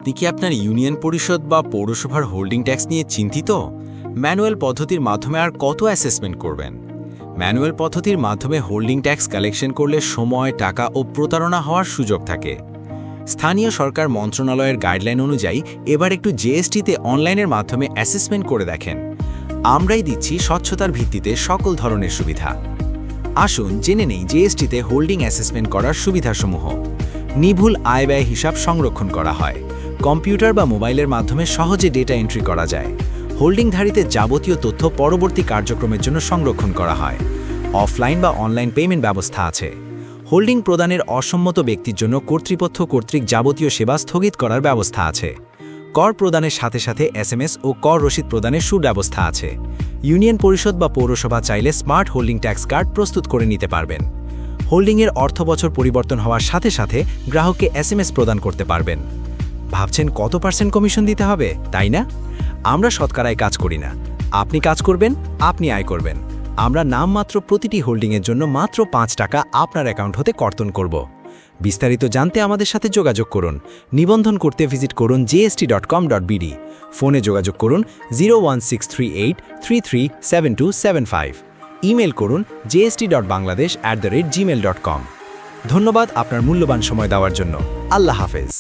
আপনি কি আপনার ইউনিয়ন পরিষদ বা পৌরসভার হোল্ডিং ট্যাক্স নিয়ে চিন্তিত? ম্যানুয়াল পদ্ধতির মাধ্যমে আর কত অ্যাসেসমেন্ট করবেন? ম্যানুয়াল পদ্ধতির মাধ্যমে হোল্ডিং ট্যাক্স কালেকশন করলে সময়, টাকা ও প্রতারণা হওয়ার সুযোগ থাকে। স্থানীয় সরকার মন্ত্রণালয়ের গাইডলাইন অনুযায়ী এবার একটু জিএসটিতে অনলাইনের মাধ্যমে অ্যাসেসমেন্ট করে দেখেন। আমরাই দিচ্ছি স্বচ্ছতার ভিত্তিতে সকল ধরনের সুবিধা। আসুন জেনে নেই জিএসটিতে হোল্ডিং অ্যাসেসমেন্ট করার সুবিধাসমূহ। নিভুল আয় ব্যয় হিসাব সংরক্ষণ করা হয়। কম্পিউটার বা মোবাইলের মাধ্যমে সহজে ডেটা এন্ট্রি করা যায়। হোল্ডিংধারীদের যাবতীয় তথ্য পরবর্তী কার্যক্রমের জন্য সংরক্ষণ করা হয়। অফলাইন বা অনলাইন পেমেন্ট ব্যবস্থা আছে। হোল্ডিং প্রদানের অসম্মত ব্যক্তির জন্য কর্তৃপক্ষ কর্তৃক যাবতীয় সেবা স্থগিত করার ব্যবস্থা আছে। কর প্রদানের সাথে সাথে এসএমএস ও কর রসিদ প্রদানের সুব্যবস্থা আছে। ইউনিয়ন পরিষদ বা পৌরসভা চাইলে স্মার্ট হোল্ডিং ট্যাক্স কার্ড প্রস্তুত করে নিতে পারবেন। হোল্ডিংয়ের অর্থ বছর পরিবর্তন হওয়ার সাথে সাথে গ্রাহককে এসএমএস প্রদান করতে পারবেন। ভাবছেন কত % কমিশন দিতে হবে, তাই না? আমরা শতকরায় কাজ করি না। আপনি কাজ করবেন, আপনি আয় করবেন। আমরা নামমাত্র প্রতিটি হোল্ডিংয়ের জন্য মাত্র 5 টাকা আপনার অ্যাকাউন্ট হতে কর্তন করব। বিস্তারিত জানতে আমাদের সাথে যোগাযোগ করুন। নিবন্ধন করতে ভিজিট করুন gst.com.bd। ফোনে যোগাযোগ করুন 01638337275। ইমেল করুন gst.bangladesh@gmail.com। ধন্যবাদ আপনার মূল্যবান সময় দেওয়ার জন্য। আল্লাহ হাফেজ।